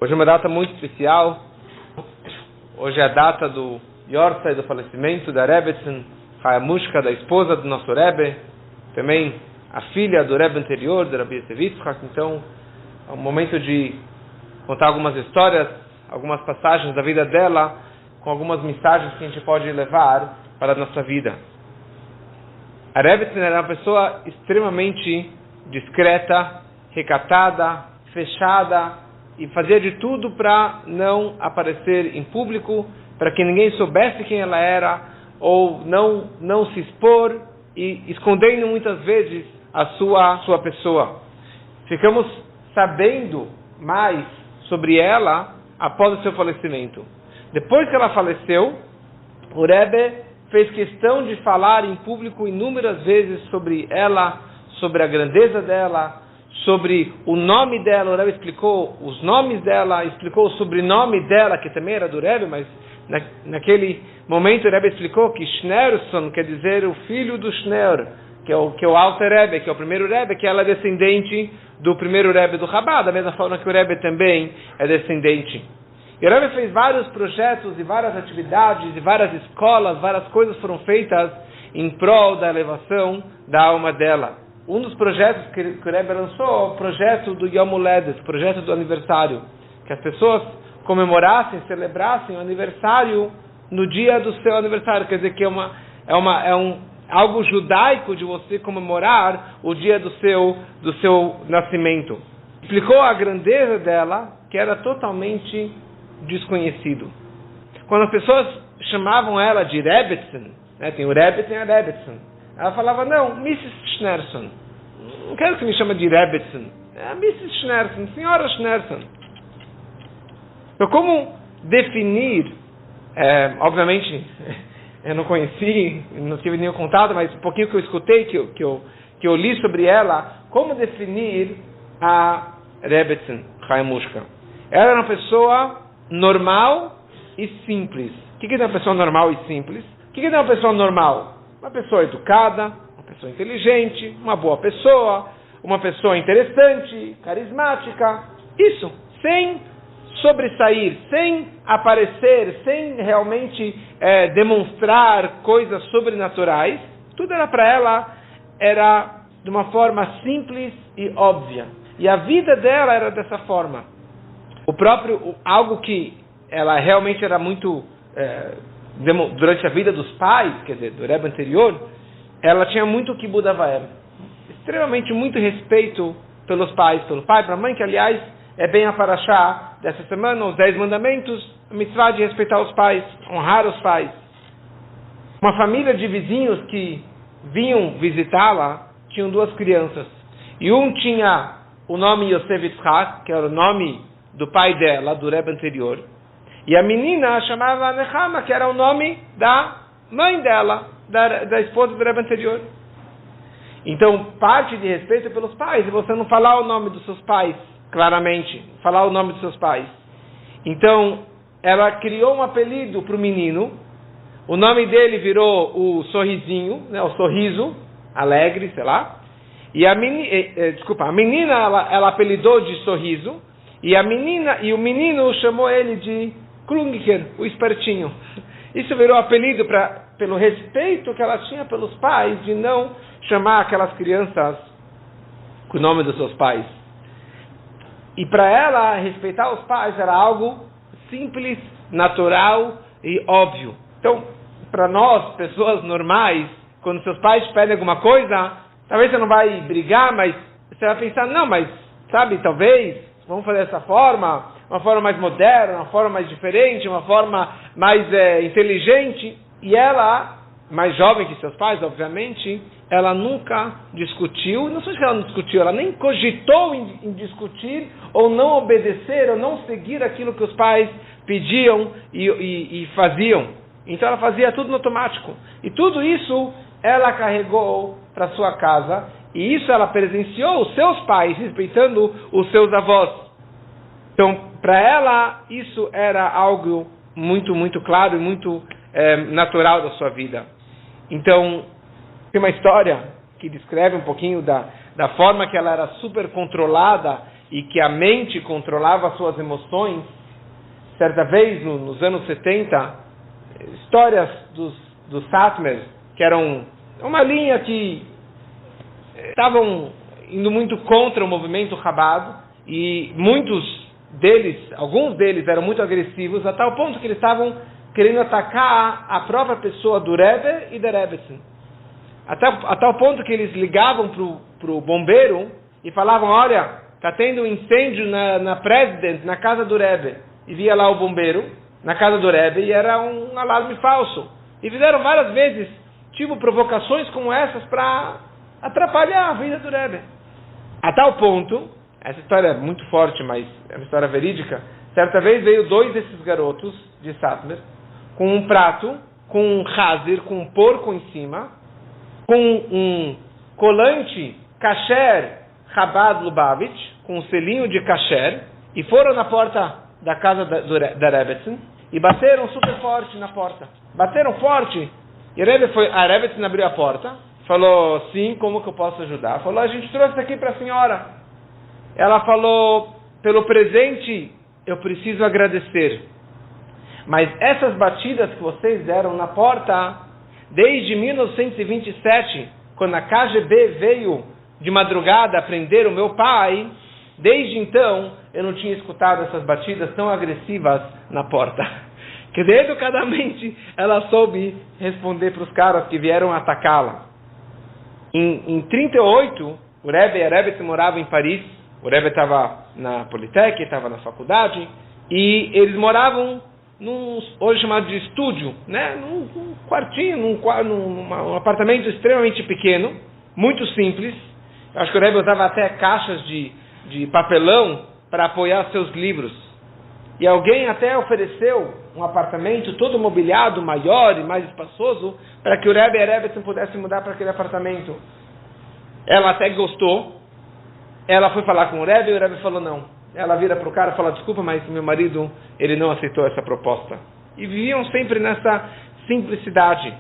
Hoje é uma data muito especial. Hoje é a data do Yortzeit, do falecimento da Rebbetzin Chayamushka, da esposa do nosso Rebbe, também a filha do Rebbe anterior, do Rabbi Yosef Yitzchak. Então, é um momento de contar algumas histórias, algumas passagens da vida dela, com algumas mensagens que a gente pode levar para a nossa vida. A Rebbetzin era uma pessoa extremamente discreta, recatada, fechada, e fazia de tudo para não aparecer em público, para que ninguém soubesse quem ela era, ou não se expor, e escondendo muitas vezes a sua pessoa. Ficamos sabendo mais sobre ela após o seu falecimento. Depois que ela faleceu, o Rebbe fez questão de falar em público inúmeras vezes sobre ela, sobre a grandeza dela, sobre o nome dela. O Rebbe explicou os nomes dela, explicou o sobrenome dela, que também era do Rebbe, mas naquele momento o Rebbe explicou que Schneerson quer dizer o filho do Schneer, que é o Alter Rebbe, que é o primeiro Rebbe, que ela é descendente do primeiro Rebbe do Chabad, da mesma forma que o Rebbe também é descendente. E o Rebbe fez vários projetos e várias atividades e várias escolas, várias coisas foram feitas em prol da elevação da alma dela. Um dos projetos que o Rebbe lançou, o projeto do Yom Huledet, o projeto do aniversário, que as pessoas comemorassem, celebrassem o aniversário no dia do seu aniversário. Quer dizer que algo judaico de você comemorar o dia do seu nascimento. Explicou a grandeza dela, que era totalmente desconhecido. Quando as pessoas chamavam ela de Rebbetzin, né, tem o Rebbe, tem a Rebbetzin, ela falava, não, Mrs. Schneerson. Não quero que me chame de Rebbetzin. É Mrs. Schneerson, senhora Schneerson. Então, como definir, obviamente, eu não conheci, não tive nenhum contato, mas um pouquinho que eu escutei, que eu li sobre ela, como definir a Rebbetzin Chayamushka? Ela era uma pessoa normal e simples. O que é uma pessoa normal e simples? O que é uma pessoa normal? Uma pessoa educada, uma pessoa inteligente, uma boa pessoa, uma pessoa interessante, carismática. Isso, sem sobressair, sem aparecer, sem realmente demonstrar coisas sobrenaturais. Tudo era para ela, era de uma forma simples e óbvia. E a vida dela era dessa forma. Algo que ela realmente era muito... durante a vida dos pais, quer dizer, do Rebbe anterior, ela tinha muito kibud avaim, extremamente muito respeito pelos pais, pelo pai, pela mãe, que aliás é bem a parashá dessa semana, os 10 mandamentos, a mitzvah de respeitar os pais, honrar os pais. Uma família de vizinhos que vinham visitá-la, tinham 2 crianças, e um tinha o nome Yosef Yitzchak, que era o nome do pai dela, do Rebbe anterior, e a menina chamava Nechama, que era o nome da mãe dela, da esposa do Rebbe anterior. Então, parte de respeito é pelos pais, e você não falar o nome dos seus pais, claramente, falar o nome dos seus pais. Então, ela criou um apelido para o menino, o nome dele virou o Sorrisinho, né, o Sorriso, alegre, sei lá, e a menina ela apelidou de Sorriso, e o menino chamou ele de Klungiker, o espertinho. Isso virou apelido pelo respeito que ela tinha pelos pais, de não chamar aquelas crianças com o nome dos seus pais. E para ela, respeitar os pais era algo simples, natural e óbvio. Então, para nós, pessoas normais, quando seus pais pedem alguma coisa, talvez você não vai brigar, mas você vai pensar, não, mas, sabe, talvez, vamos fazer dessa forma, uma forma mais moderna, uma forma mais diferente, uma forma mais inteligente. E ela, mais jovem que seus pais, obviamente, ela nunca discutiu, não só que ela não discutiu, ela nem cogitou em discutir, ou não obedecer, ou não seguir aquilo que os pais pediam e faziam. Então ela fazia tudo no automático. E tudo isso ela carregou para sua casa, e isso ela presenciou os seus pais, respeitando os seus avós. Então, para ela, isso era algo muito, muito claro e muito natural da sua vida. Então, tem uma história que descreve um pouquinho da forma que ela era super controlada e que a mente controlava suas emoções. Certa vez, nos anos 70, histórias dos Satmar, que eram uma linha que estavam indo muito contra o movimento Chabad, e alguns deles eram muito agressivos, a tal ponto que eles estavam querendo atacar a própria pessoa do Rebbe e da Rebbetzin. A tal ponto que eles ligavam para o bombeiro e falavam, olha, está tendo um incêndio na President, na casa do Rebbe. E via lá o bombeiro na casa do Rebbe e era um alarme falso. E fizeram várias vezes, provocações como essas para atrapalhar a vida do Rebbe. A tal ponto, essa história é muito forte, mas é uma história verídica, certa vez veio 2 desses garotos de Satmar, com um prato, com um hazir, com um porco em cima, com um colante kasher Chabad Lubavitch, com um selinho de kasher, e foram na porta da casa da Rebbetzin, e bateram super forte na porta. Bateram forte, e a Rebbetzin abriu a porta, falou, sim, como que eu posso ajudar? Falou, a gente trouxe isso aqui para a senhora. Ela falou, pelo presente eu preciso agradecer. Mas essas batidas que vocês deram na porta, desde 1927, quando a KGB veio de madrugada prender o meu pai, desde então eu não tinha escutado essas batidas tão agressivas na porta. Que educadamente ela soube responder para os caras que vieram atacá-la. Em 38, o Rebbe e a Rebbe moravam em Paris. O Rebbe estava na Politec, estava na faculdade, e eles moravam hoje chamado de estúdio, né? Num quartinho, num apartamento extremamente pequeno, muito simples. Eu acho que o Rebbe usava até caixas de papelão para apoiar seus livros. E alguém até ofereceu um apartamento todo mobiliado, maior e mais espaçoso, para que o Rebbe e a Rebbe pudessem mudar para aquele apartamento. Ela até gostou. Ela foi falar com o Rebbe e o Rebbe falou não. Ela vira para o cara e fala, desculpa, mas meu marido, ele não aceitou essa proposta. E viviam sempre nessa simplicidade.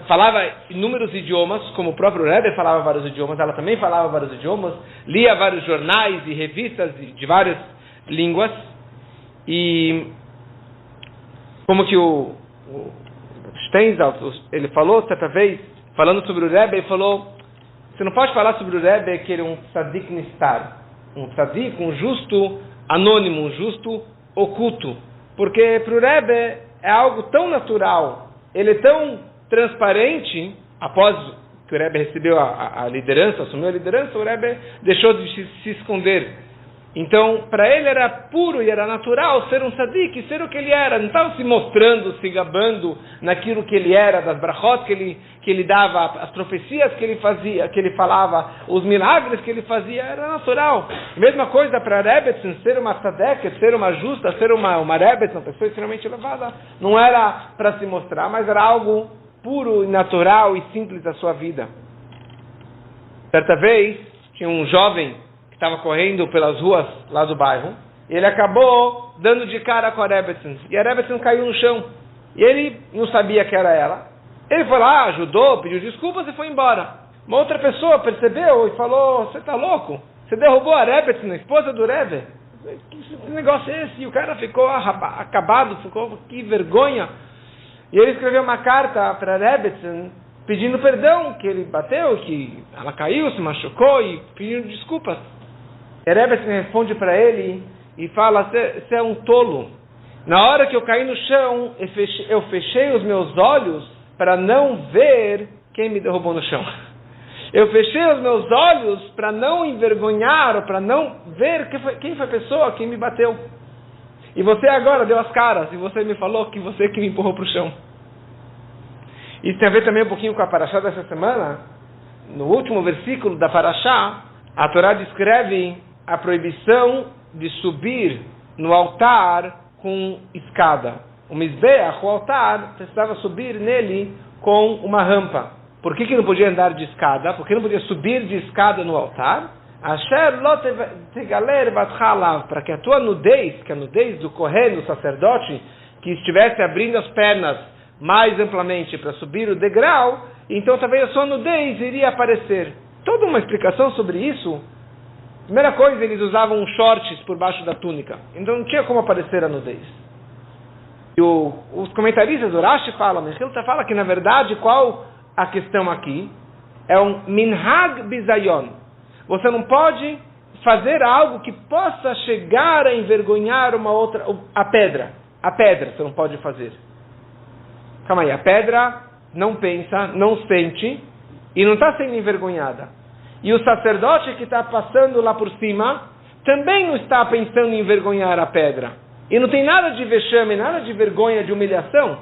Falava inúmeros idiomas, como o próprio Rebbe falava vários idiomas, ela também falava vários idiomas, lia vários jornais e revistas de várias línguas. E como que o Steinsaltz, ele falou certa vez, falando sobre o Rebbe, ele falou, você não pode falar sobre o Rebbe que ele é um tzadik nistar, um tzadik, um justo anônimo, um justo oculto, porque para o Rebbe é algo tão natural, ele é tão transparente. Após que o Rebbe recebeu a liderança, assumiu a liderança, o Rebbe deixou de se esconder. Então, para ele era puro e era natural ser um tzadik, ser o que ele era. Não estava se mostrando, se gabando naquilo que ele era, das brachot que ele dava, as profecias que ele fazia, que ele falava, os milagres que ele fazia, era natural. Mesma coisa para Rebbetzin, ser uma tzadek, ser uma justa, ser uma Rebbetzin, uma pessoa extremamente elevada, não era para se mostrar, mas era algo puro, natural e simples da sua vida. Certa vez, tinha um jovem estava correndo pelas ruas lá do bairro, e ele acabou dando de cara com a Rebbetzin, e a Rebbetzin caiu no chão, e ele não sabia que era ela. Ele foi lá, ajudou, pediu desculpas e foi embora. Uma outra pessoa percebeu e falou, você está louco? Você derrubou a Rebbetzin, a esposa do Rebbe? Que negócio é esse? E o cara ficou acabado, ficou, que vergonha. E ele escreveu uma carta para a Rebbetzin, pedindo perdão, que ele bateu, que ela caiu, se machucou, e pedindo desculpas. E Rebbetzin responde para ele e fala, você é um tolo. Na hora que eu caí no chão, eu fechei os meus olhos para não ver quem me derrubou no chão. Eu fechei os meus olhos para não envergonhar, ou para não ver quem foi a pessoa que me bateu. E você agora deu as caras, e você me falou que você que me empurrou para o chão. Isso tem a ver também um pouquinho com a Parashá dessa semana. No último versículo da Parashá, a Torá descreve a proibição de subir no altar com escada. O Mizbeach, o altar, precisava subir nele com uma rampa. Por que não podia andar de escada? Por que não podia subir de escada no altar? Asher lo tegaler batchalav, para que a tua nudez, que a nudez do Kohen, do sacerdote, que estivesse abrindo as pernas mais amplamente para subir o degrau, então talvez a sua nudez iria aparecer. Toda uma explicação sobre isso. Primeira coisa, eles usavam shorts por baixo da túnica. Então não tinha como aparecer a nudez. E os comentaristas do Rashi falam, Mechilta fala que na verdade qual a questão aqui? É um minhag bizayon. Você não pode fazer algo que possa chegar a envergonhar uma outra... A pedra você não pode fazer. Calma aí, a pedra não pensa, não sente e não está sendo envergonhada. E o sacerdote que está passando lá por cima também não está pensando em envergonhar a pedra. E não tem nada de vexame, nada de vergonha, de humilhação.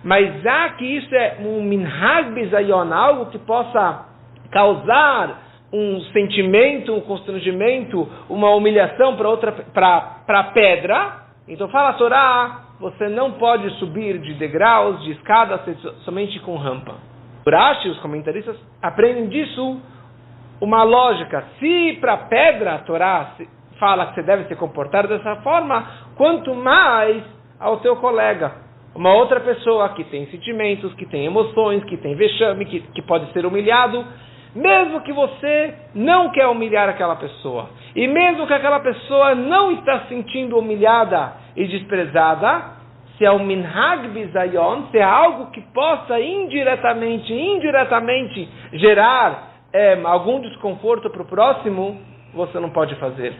Mas já que isso é um minhag bizayon, algo que possa causar um sentimento, um constrangimento, uma humilhação para a pedra, então fala a Torá, você não pode subir de degraus, de escadas, somente com rampa. Por Rashi, os comentaristas aprendem disso uma lógica. Se para a pedra a Torá fala que você deve se comportar dessa forma, quanto mais ao teu colega, uma outra pessoa que tem sentimentos, que tem emoções, que tem vexame, que pode ser humilhado, mesmo que você não quer humilhar aquela pessoa, e mesmo que aquela pessoa não está se sentindo humilhada e desprezada, se é um minhag bizayon, se é algo que possa indiretamente gerar algum desconforto para o próximo, você não pode fazer.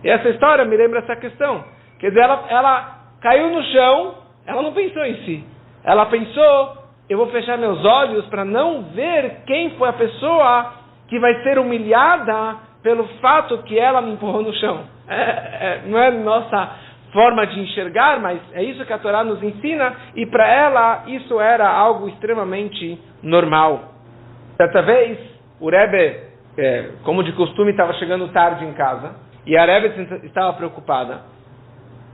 E essa história me lembra essa questão. Quer dizer, ela caiu no chão, ela não pensou em si. Ela pensou, eu vou fechar meus olhos para não ver quem foi a pessoa que vai ser humilhada pelo fato que ela me empurrou no chão. Não é nossa forma de enxergar, mas é isso que a Torá nos ensina, e para ela isso era algo extremamente normal. Certa vez, o Rebbe, como de costume, estava chegando tarde em casa, e a Rebbe estava preocupada.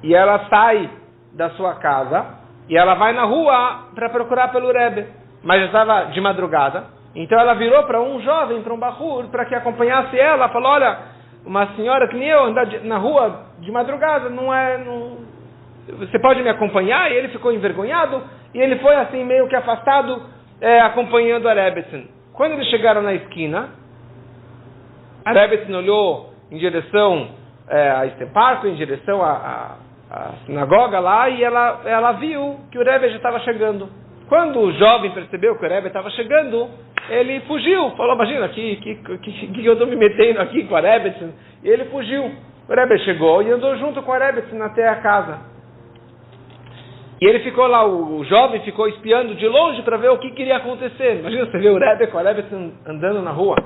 E ela sai da sua casa, e ela vai na rua para procurar pelo Rebbe, mas já estava de madrugada. Então ela virou para um jovem, para um bahur, para que acompanhasse ela, falou, olha, uma senhora que nem eu, andar na rua de madrugada, você pode me acompanhar? E ele ficou envergonhado, e ele foi assim meio que afastado, acompanhando a Rebbetzin. Quando eles chegaram na esquina, a Rebbetzin olhou em direção a Park, em direção à sinagoga lá, e ela viu que o Rebbe já estava chegando. Quando o jovem percebeu que o Rebbe estava chegando, ele fugiu, falou, imagina, que eu estou me metendo aqui com a Rebbetzin? E ele fugiu. O Rebbe chegou e andou junto com a Rebbetzin até a casa. E ele ficou lá, o jovem ficou espiando de longe para ver o que iria acontecer. Imagina, você vê o Rebbe com a Rebbetzin andando na rua.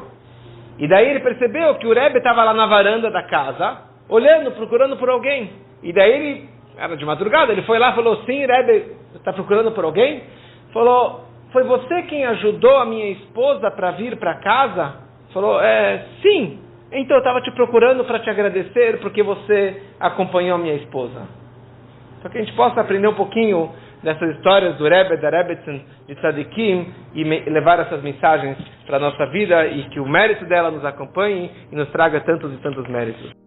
E daí ele percebeu que o Rebbe estava lá na varanda da casa, olhando, procurando por alguém. E daí ele, era de madrugada, ele foi lá e falou, sim, Rebbe, está procurando por alguém? Falou, foi você quem ajudou a minha esposa para vir para casa? Falou, sim. Então eu estava te procurando para te agradecer porque você acompanhou a minha esposa. Para que a gente possa aprender um pouquinho dessas histórias do Rebbe, da Rebbetzin, de Tzadikim, e levar essas mensagens para a nossa vida, e que o mérito dela nos acompanhe e nos traga tantos e tantos méritos.